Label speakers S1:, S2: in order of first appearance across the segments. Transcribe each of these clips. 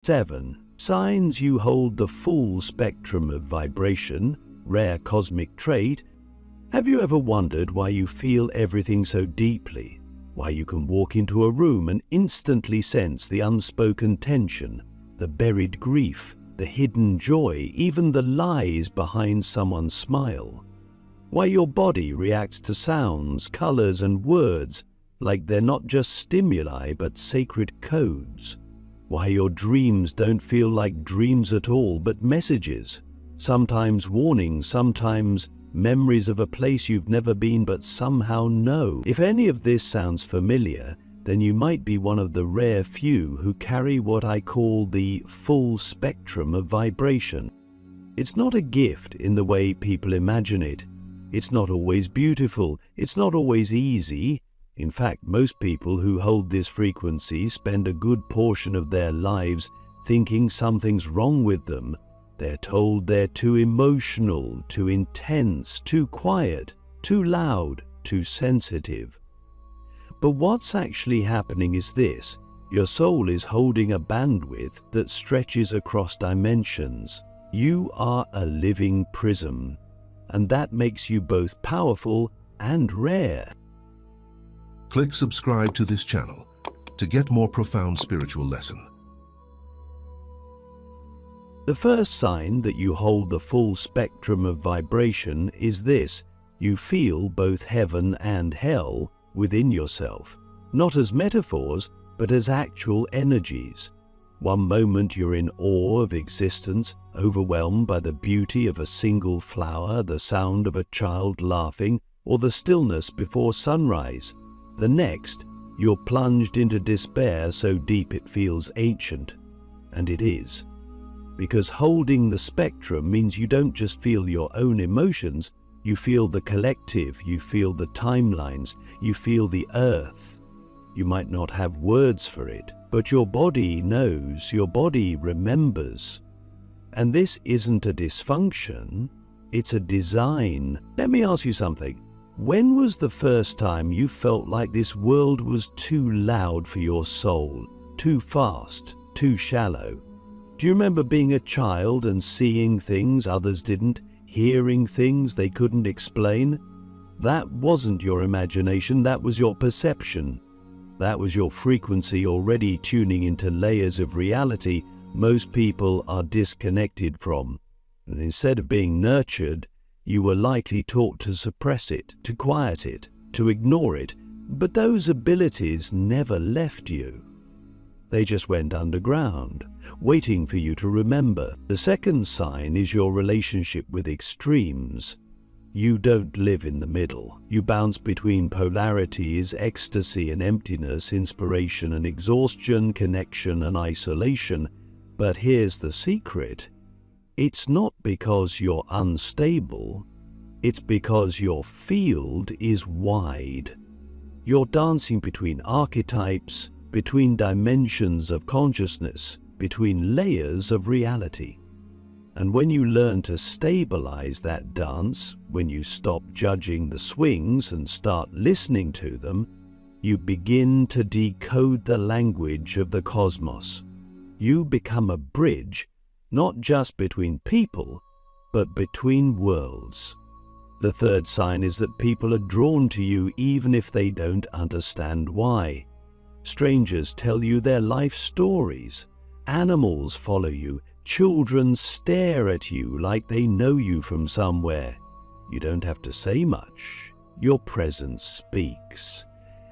S1: 7. Signs you hold the full spectrum of vibration, rare cosmic trait. Have you ever wondered why you feel everything so deeply? Why you can walk into a room and instantly sense the unspoken tension, the buried grief, the hidden joy, even the lies behind someone's smile? Why your body reacts to sounds, colors, and words like they're not just stimuli but sacred codes? Why your dreams don't feel like dreams at all but messages, sometimes warnings, sometimes memories of a place you've never been but somehow know? If any of this sounds familiar, then you might be one of the rare few who carry what I call the full spectrum of vibration. It's not a gift in the way people imagine it. It's not always beautiful. It's not always easy. In fact, most people who hold this frequency spend a good portion of their lives thinking something's wrong with them. They're told they're too emotional, too intense, too quiet, too loud, too sensitive. But what's actually happening is this: your soul is holding a bandwidth that stretches across dimensions. You are a living prism, and that makes you both powerful and rare.
S2: Click subscribe to this channel to get more profound spiritual lesson.
S1: The first sign that you hold the full spectrum of vibration is this: you feel both heaven and hell within yourself, not as metaphors, but as actual energies. One moment you're in awe of existence, overwhelmed by the beauty of a single flower, the sound of a child laughing, or the stillness before sunrise. The next, you're plunged into despair so deep it feels ancient. And it is. Because holding the spectrum means you don't just feel your own emotions, you feel the collective, you feel the timelines, you feel the earth. You might not have words for it, but your body knows, your body remembers. And this isn't a dysfunction, it's a design. Let me ask you something. When was the first time you felt like this world was too loud for your soul, too fast, too shallow? Do you remember being a child and seeing things others didn't, hearing things they couldn't explain? That wasn't your imagination, that was your perception. That was your frequency already tuning into layers of reality most people are disconnected from. And instead of being nurtured, you were likely taught to suppress it, to quiet it, to ignore it, but those abilities never left you. They just went underground, waiting for you to remember. The second sign is your relationship with extremes. You don't live in the middle. You bounce between polarities, ecstasy and emptiness, inspiration and exhaustion, connection and isolation. But here's the secret. It's not because you're unstable, it's because your field is wide. You're dancing between archetypes, between dimensions of consciousness, between layers of reality. And when you learn to stabilize that dance, when you stop judging the swings and start listening to them, you begin to decode the language of the cosmos. You become a bridge, not just between people, but between worlds. The third sign is that people are drawn to you even if they don't understand why. Strangers tell you their life stories. Animals follow you. Children stare at you like they know you from somewhere. You don't have to say much. Your presence speaks.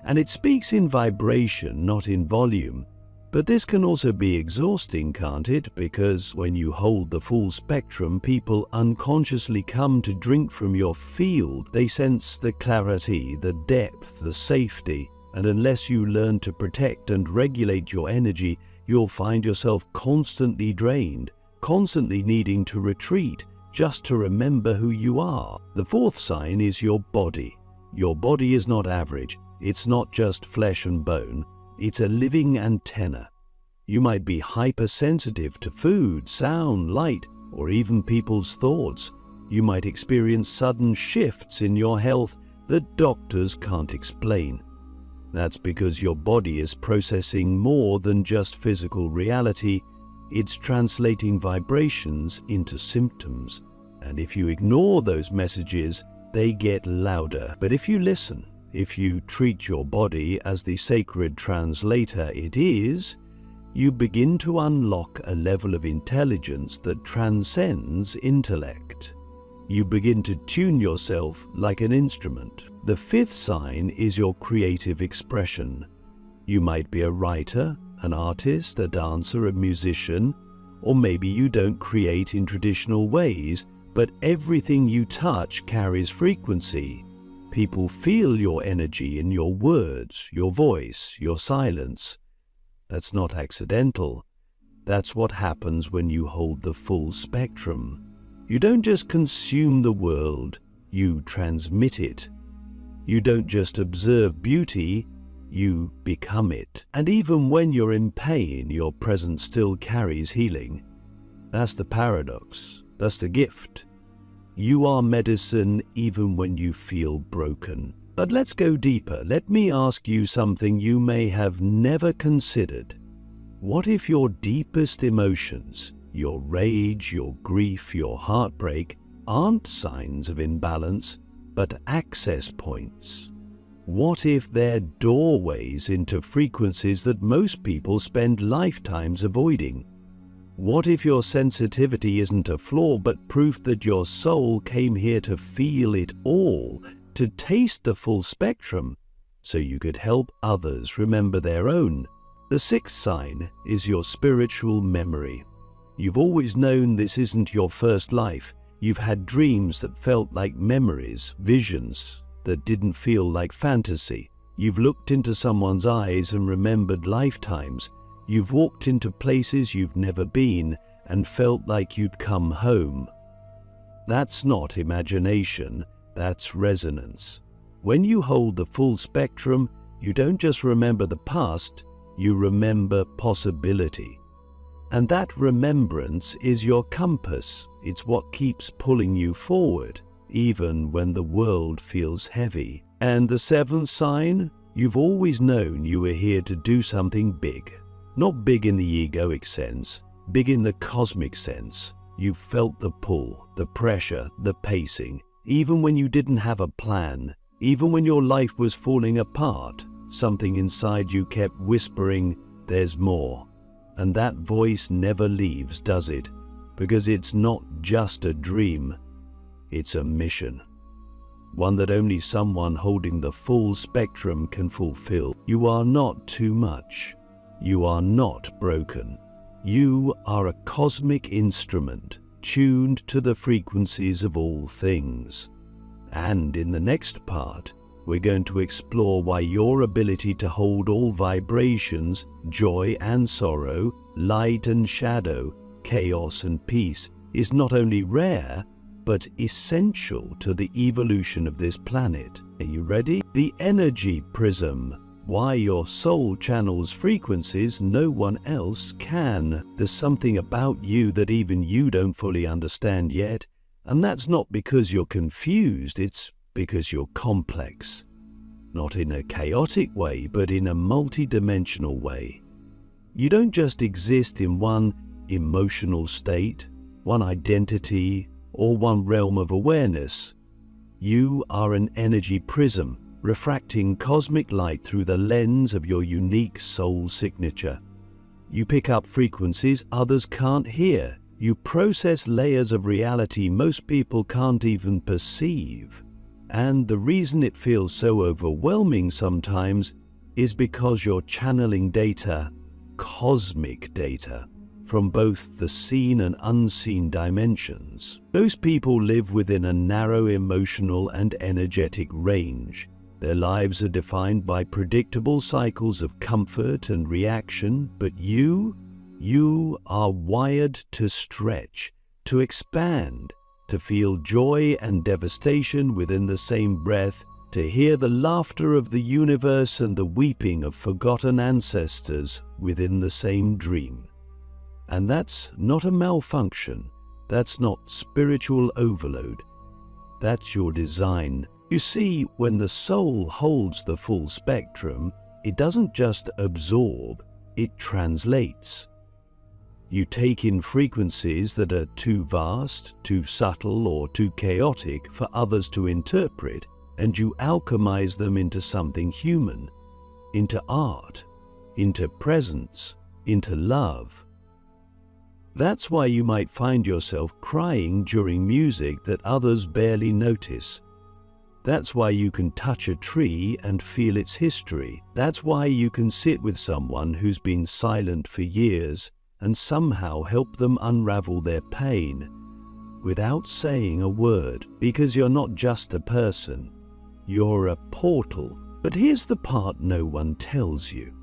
S1: And it speaks in vibration, not in volume. But this can also be exhausting, can't it? Because when you hold the full spectrum, people unconsciously come to drink from your field. They sense the clarity, the depth, the safety. And unless you learn to protect and regulate your energy, you'll find yourself constantly drained, constantly needing to retreat just to remember who you are. The fourth sign is your body. Your body is not average. It's not just flesh and bone. It's a living antenna. You might be hypersensitive to food, sound, light, or even people's thoughts. You might experience sudden shifts in your health that doctors can't explain. That's because your body is processing more than just physical reality. It's translating vibrations into symptoms. And if you ignore those messages, they get louder. But if you listen, if you treat your body as the sacred translator it is, you begin to unlock a level of intelligence that transcends intellect. You begin to tune yourself like an instrument. The fifth sign is your creative expression. You might be a writer, an artist, a dancer, a musician, or maybe you don't create in traditional ways, but everything you touch carries frequency. People feel your energy in your words, your voice, your silence. That's not accidental. That's what happens when you hold the full spectrum. You don't just consume the world, you transmit it. You don't just observe beauty, you become it. And even when you're in pain, your presence still carries healing. That's the paradox. That's the gift. You are medicine even when you feel broken. But let's go deeper. Let me ask you something you may have never considered. What if your deepest emotions, your rage, your grief, your heartbreak, aren't signs of imbalance, but access points? What if they're doorways into frequencies that most people spend lifetimes avoiding? What if your sensitivity isn't a flaw, but proof that your soul came here to feel it all, to taste the full spectrum, so you could help others remember their own? The sixth sign is your spiritual memory. You've always known this isn't your first life. You've had dreams that felt like memories, visions that didn't feel like fantasy. You've looked into someone's eyes and remembered lifetimes. You've walked into places you've never been and felt like you'd come home. That's not imagination, that's resonance. When you hold the full spectrum, you don't just remember the past, you remember possibility. And that remembrance is your compass. It's what keeps pulling you forward, even when the world feels heavy. And the seventh sign, you've always known you were here to do something big. Not big in the egoic sense, big in the cosmic sense. You've felt the pull, the pressure, the pacing, even when you didn't have a plan, even when your life was falling apart. Something inside you kept whispering, "There's more." And that voice never leaves, does it? Because it's not just a dream, it's a mission. One that only someone holding the full spectrum can fulfill. You are not too much. You are not broken. You are a cosmic instrument, tuned to the frequencies of all things. And in the next part, we're going to explore why your ability to hold all vibrations, joy and sorrow, light and shadow, chaos and peace, is not only rare, but essential to the evolution of this planet. Are you ready? The energy prism. Why your soul channels frequencies no one else can. There's something about you that even you don't fully understand yet, and that's not because you're confused, it's because you're complex. Not in a chaotic way, but in a multi-dimensional way. You don't just exist in one emotional state, one identity, or one realm of awareness. You are an energy prism, refracting cosmic light through the lens of your unique soul signature. You pick up frequencies others can't hear. You process layers of reality most people can't even perceive. And the reason it feels so overwhelming sometimes is because you're channeling data, cosmic data, from both the seen and unseen dimensions. Most people live within a narrow emotional and energetic range. Their lives are defined by predictable cycles of comfort and reaction, but you are wired to stretch, to expand, to feel joy and devastation within the same breath, to hear the laughter of the universe and the weeping of forgotten ancestors within the same dream. And that's not a malfunction, that's not spiritual overload, that's your design. You see, when the soul holds the full spectrum, it doesn't just absorb, it translates. You take in frequencies that are too vast, too subtle, or too chaotic for others to interpret, and you alchemize them into something human, into art, into presence, into love. That's why you might find yourself crying during music that others barely notice. That's why you can touch a tree and feel its history. That's why you can sit with someone who's been silent for years and somehow help them unravel their pain without saying a word, because you're not just a person, you're a portal. But here's the part no one tells you.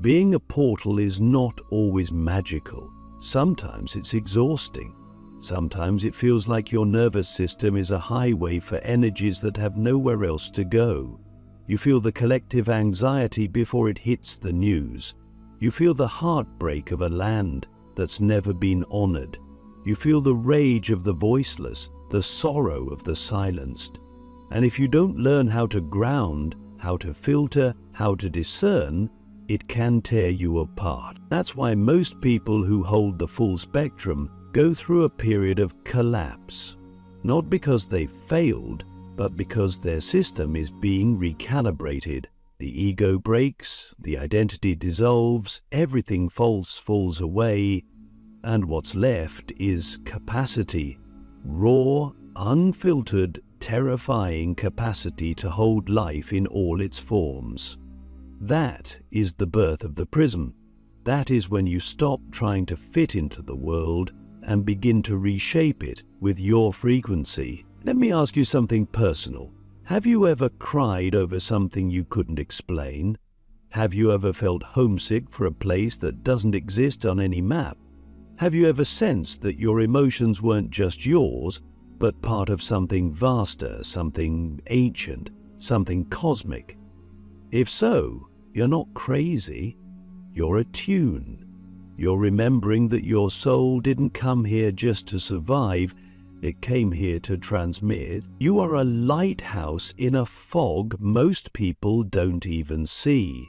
S1: Being a portal is not always magical. Sometimes it's exhausting. Sometimes it feels like your nervous system is a highway for energies that have nowhere else to go. You feel the collective anxiety before it hits the news. You feel the heartbreak of a land that's never been honored. You feel the rage of the voiceless, the sorrow of the silenced. And if you don't learn how to ground, how to filter, how to discern, it can tear you apart. That's why most people who hold the full spectrum go through a period of collapse. Not because they failed, but because their system is being recalibrated. The ego breaks, the identity dissolves, everything false falls away, and what's left is capacity. Raw, unfiltered, terrifying capacity to hold life in all its forms. That is the birth of the prism. That is when you stop trying to fit into the world and begin to reshape it with your frequency. Let me ask you something personal. Have you ever cried over something you couldn't explain? Have you ever felt homesick for a place that doesn't exist on any map? Have you ever sensed that your emotions weren't just yours, but part of something vaster, something ancient, something cosmic? If so, you're not crazy, you're attuned. You're remembering that your soul didn't come here just to survive, it came here to transmit. You are a lighthouse in a fog most people don't even see.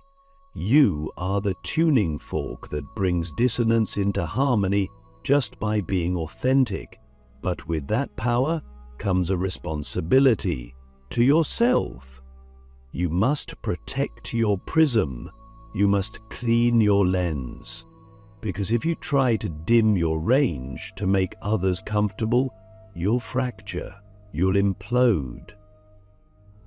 S1: You are the tuning fork that brings dissonance into harmony just by being authentic. But with that power comes a responsibility to yourself. You must protect your prism. You must clean your lens. Because if you try to dim your range to make others comfortable, you'll fracture, you'll implode.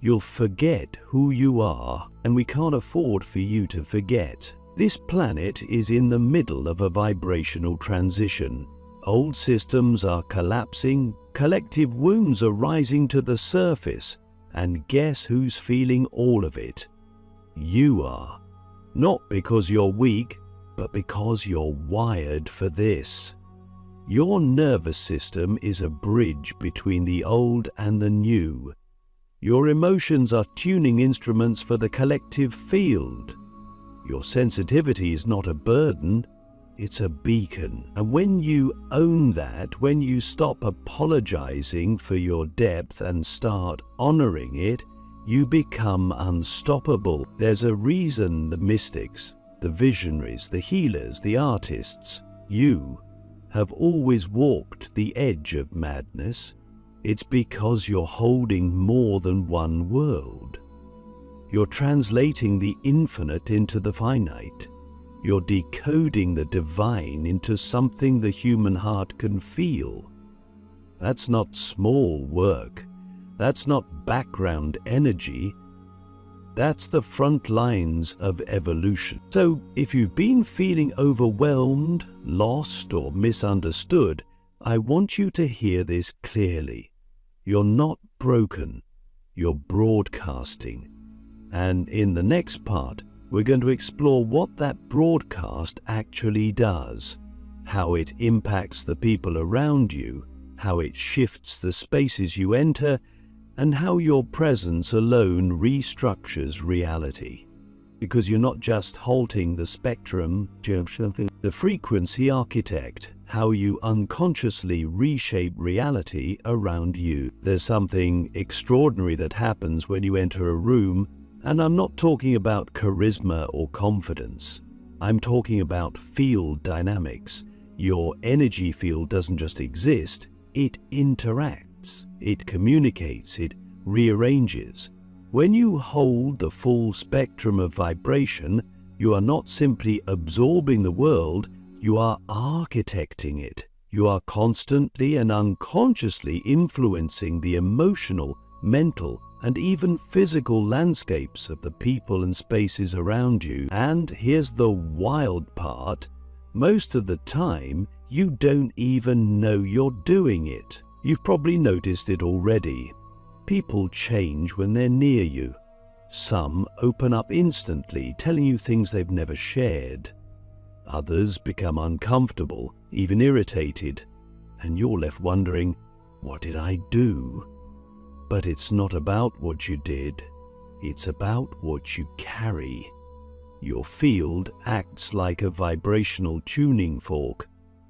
S1: You'll forget who you are, and we can't afford for you to forget. This planet is in the middle of a vibrational transition. Old systems are collapsing, collective wounds are rising to the surface, and guess who's feeling all of it? You are. Not because you're weak, but because you're wired for this. Your nervous system is a bridge between the old and the new. Your emotions are tuning instruments for the collective field. Your sensitivity is not a burden, it's a beacon. And when you own that, when you stop apologizing for your depth and start honoring it, you become unstoppable. There's a reason the mystics, the visionaries, the healers, the artists, you have always walked the edge of madness. It's because you're holding more than one world. You're translating the infinite into the finite. You're decoding the divine into something the human heart can feel. That's not small work. That's not background energy. That's the front lines of evolution. So if you've been feeling overwhelmed, lost, or misunderstood, I want you to hear this clearly. You're not broken. You're broadcasting. And in the next part, we're going to explore what that broadcast actually does, how it impacts the people around you, how it shifts the spaces you enter, and how your presence alone restructures reality. Because you're not just halting the spectrum, the frequency architect, how you unconsciously reshape reality around you. There's something extraordinary that happens when you enter a room, and I'm not talking about charisma or confidence. I'm talking about field dynamics. Your energy field doesn't just exist, it interacts, it communicates, it rearranges. When you hold the full spectrum of vibration, you are not simply absorbing the world, you are architecting it. You are constantly and unconsciously influencing the emotional, mental, and even physical landscapes of the people and spaces around you. And here's the wild part. Most of the time, you don't even know you're doing it. You've probably noticed it already. People change when they're near you. Some open up instantly, telling you things they've never shared. Others become uncomfortable, even irritated, and you're left wondering, what did I do? But it's not about what you did, it's about what you carry. Your field acts like a vibrational tuning fork.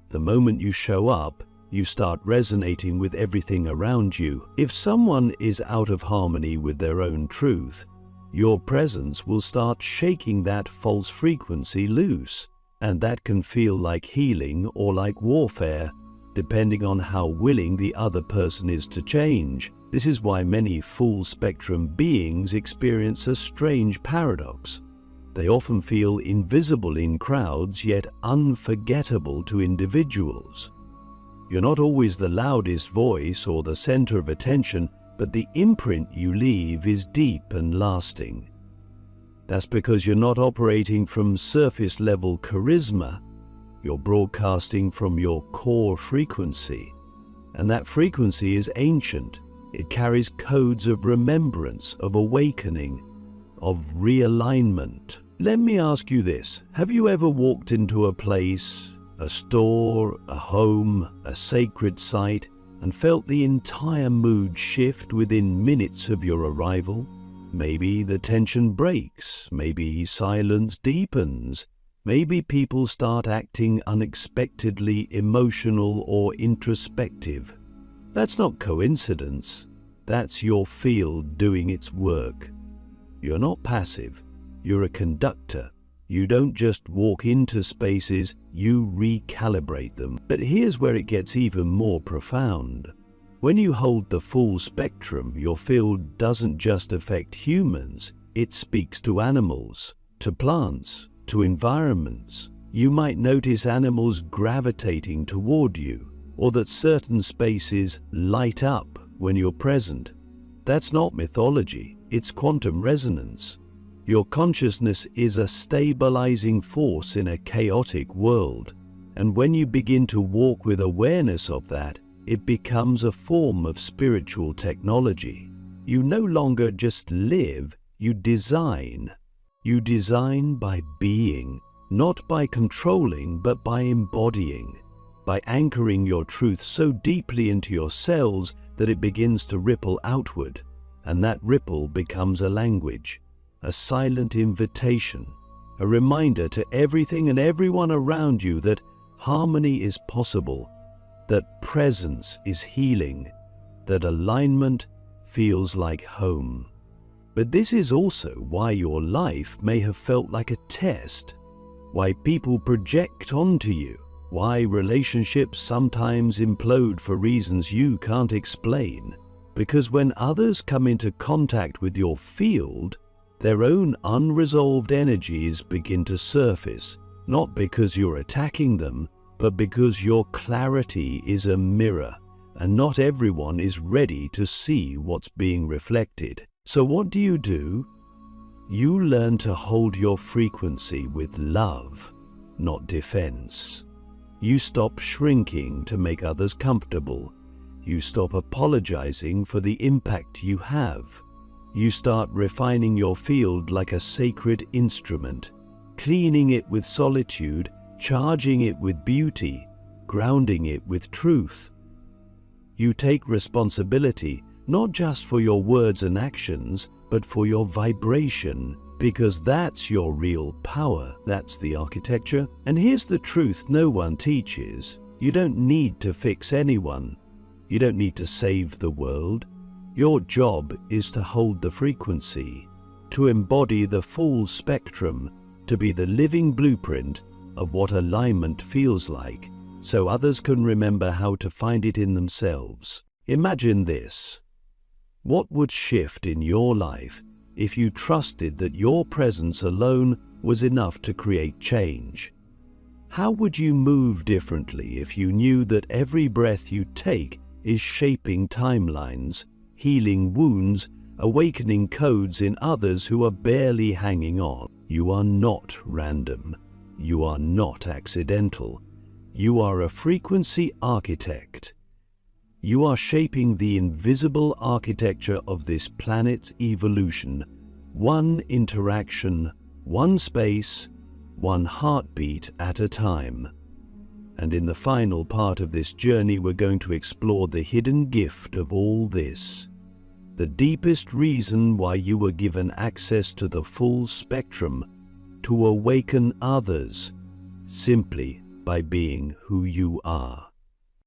S1: The moment you show up, you start resonating with everything around you. If someone is out of harmony with their own truth, your presence will start shaking that false frequency loose. And that can feel like healing or like warfare, depending on how willing the other person is to change. This is why many full-spectrum beings experience a strange paradox. They often feel invisible in crowds, yet unforgettable to individuals. You're not always the loudest voice or the center of attention, but the imprint you leave is deep and lasting. That's because you're not operating from surface-level charisma. You're broadcasting from your core frequency. And that frequency is ancient. It carries codes of remembrance, of awakening, of realignment. Let me ask you this. Have you ever walked into a place, a store, a home, a sacred site, and felt the entire mood shift within minutes of your arrival? Maybe the tension breaks, maybe silence deepens, maybe people start acting unexpectedly emotional or introspective. That's not coincidence, that's your field doing its work. You're not passive, you're a conductor. You don't just walk into spaces, you recalibrate them. But here's where it gets even more profound. When you hold the full spectrum, your field doesn't just affect humans, it speaks to animals, to plants, to environments. You might notice animals gravitating toward you, or that certain spaces light up when you're present. That's not mythology, it's quantum resonance. Your consciousness is a stabilizing force in a chaotic world, and when you begin to walk with awareness of that, it becomes a form of spiritual technology. You no longer just live, you design. You design by being, not by controlling, but by embodying, by anchoring your truth so deeply into your cells that it begins to ripple outward, and that ripple becomes a language. A silent invitation, a reminder to everything and everyone around you that harmony is possible, that presence is healing, that alignment feels like home. But this is also why your life may have felt like a test, why people project onto you, why relationships sometimes implode for reasons you can't explain. Because when others come into contact with your field, their own unresolved energies begin to surface, not because you're attacking them, but because your clarity is a mirror, and not everyone is ready to see what's being reflected. So what do? You learn to hold your frequency with love, not defense. You stop shrinking to make others comfortable. You stop apologizing for the impact you have. You start refining your field like a sacred instrument, cleaning it with solitude, charging it with beauty, grounding it with truth. You take responsibility not just for your words and actions, but for your vibration, because that's your real power, that's the architecture. And here's the truth no one teaches. You don't need to fix anyone. You don't need to save the world. Your job is to hold the frequency, to embody the full spectrum, to be the living blueprint of what alignment feels like. so others can remember how to find it in themselves. Imagine this. What would shift in your life if you trusted that your presence alone was enough to create change? How would you move differently if you knew that every breath you take is shaping timelines, healing wounds, awakening codes in others who are barely hanging on? You are not random. You are not accidental. You are a frequency architect. You are shaping the invisible architecture of this planet's evolution, one interaction, one space, one heartbeat at a time. And in the final part of this journey, we're going to explore the hidden gift of all this. The deepest reason why you were given access to the full spectrum, to awaken others, simply by being who you are.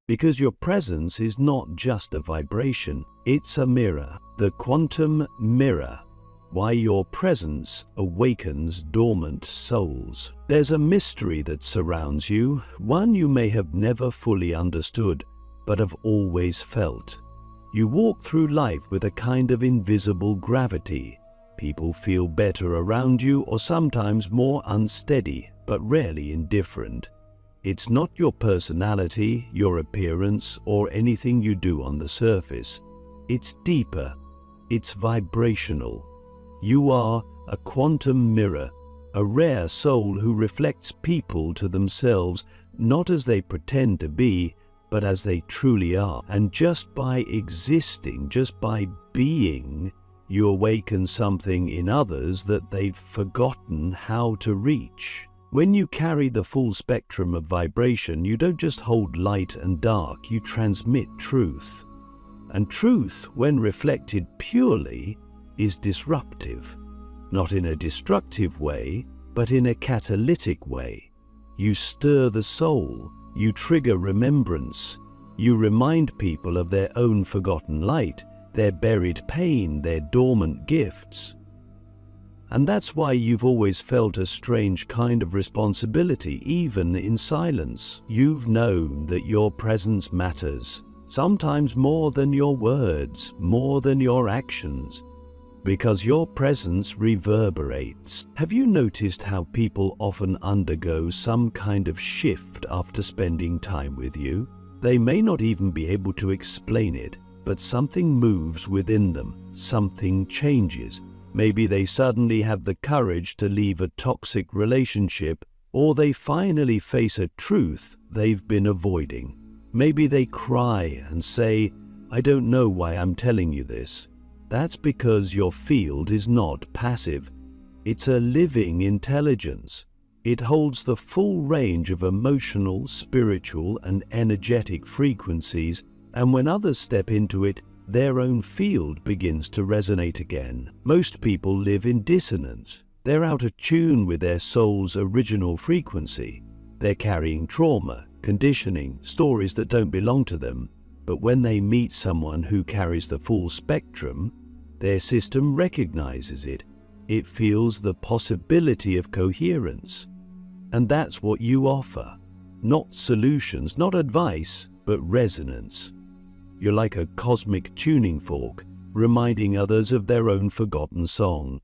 S1: Because your presence is not just a vibration, it's a mirror, the quantum mirror. Why your presence awakens dormant souls. There's a mystery that surrounds you, one you may have never fully understood, but have always felt. You walk through life with a kind of invisible gravity. People feel better around you, or sometimes more unsteady, but rarely indifferent. It's not your personality, your appearance, or anything you do on the surface. It's deeper. It's vibrational. You are a quantum mirror, a rare soul who reflects people to themselves, not as they pretend to be, but as they truly are. And just by existing, just by being, you awaken something in others that they've forgotten how to reach. When you carry the full spectrum of vibration, you don't just hold light and dark, you transmit truth. And truth, when reflected purely, is disruptive. Not in a destructive way, but in a catalytic way. You stir the soul, you trigger remembrance, you remind people of their own forgotten light, their buried pain, their dormant gifts. And that's why you've always felt a strange kind of responsibility, even in silence. You've known that your presence matters, sometimes more than your words, more than your actions, because your presence reverberates. Have you noticed how people often undergo some kind of shift after spending time with you? They may not even be able to explain it, but something moves within them, something changes. Maybe they suddenly have the courage to leave a toxic relationship, or they finally face a truth they've been avoiding. Maybe they cry and say, "I don't know why I'm telling you this." That's because your field is not passive. It's a living intelligence. It holds the full range of emotional, spiritual, and energetic frequencies, and when others step into it, their own field begins to resonate again. Most people live in dissonance. They're out of tune with their soul's original frequency. They're carrying trauma, conditioning, stories that don't belong to them. But when they meet someone who carries the full spectrum, their system recognizes it. It feels the possibility of coherence. And that's what you offer. Not solutions, not advice, but resonance. You're like a cosmic tuning fork, reminding others of their own forgotten song.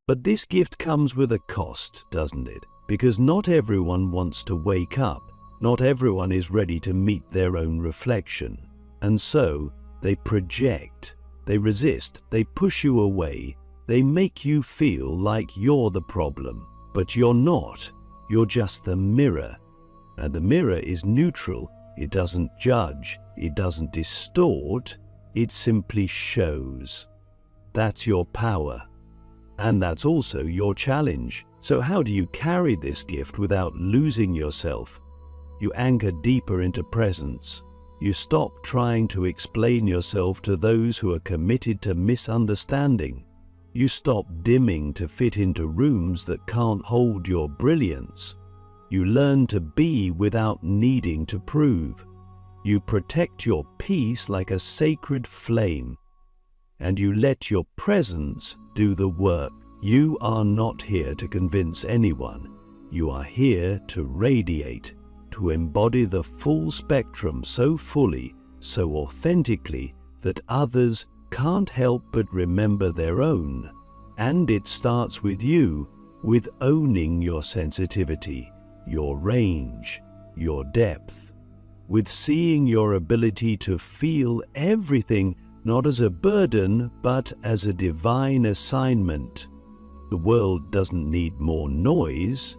S1: But this gift comes with a cost, doesn't it? Because not everyone wants to wake up. Not everyone is ready to meet their own reflection. And so, they project, they resist, they push you away, they make you feel like you're the problem. But you're not. You're just the mirror. And the mirror is neutral. It doesn't judge. It doesn't distort, it simply shows. That's your power. And that's also your challenge. So how do you carry this gift without losing yourself? You anchor deeper into presence. You stop trying to explain yourself to those who are committed to misunderstanding. You stop dimming to fit into rooms that can't hold your brilliance. You learn to be without needing to prove. You protect your peace like a sacred flame, and you let your presence do the work. You are not here to convince anyone. You are here to radiate, to embody the full spectrum so fully, so authentically, that others can't help but remember their own. And it starts with you, with owning your sensitivity, your range, your depth, with seeing your ability to feel everything not as a burden, but as a divine assignment. The world doesn't need more noise,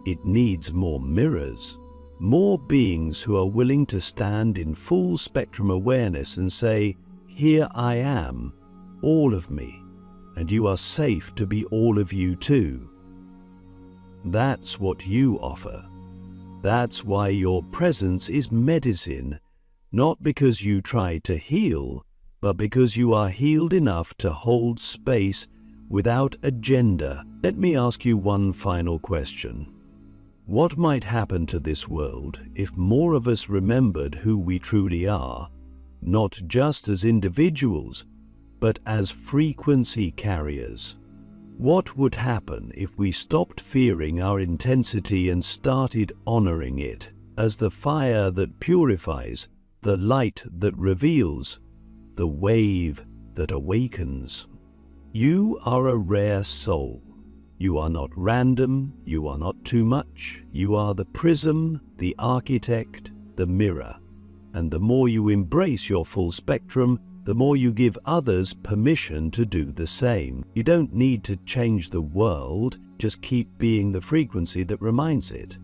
S1: it needs more mirrors, more beings who are willing to stand in full spectrum awareness and say, "Here I am, all of me, and you are safe to be all of you too." That's what you offer. That's why your presence is medicine, not because you try to heal, but because you are healed enough to hold space without agenda. Let me ask you one final question. What might happen to this world if more of us remembered who we truly are, not just as individuals, but as frequency carriers? What would happen if we stopped fearing our intensity and started honoring it as the fire that purifies, the light that reveals, the wave that awakens? You are a rare soul. You are not random, you are not too much. You are the prism, the architect, the mirror. And the more you embrace your full spectrum, the more you give others permission to do the same. You don't need to change the world, just keep being the frequency that reminds it.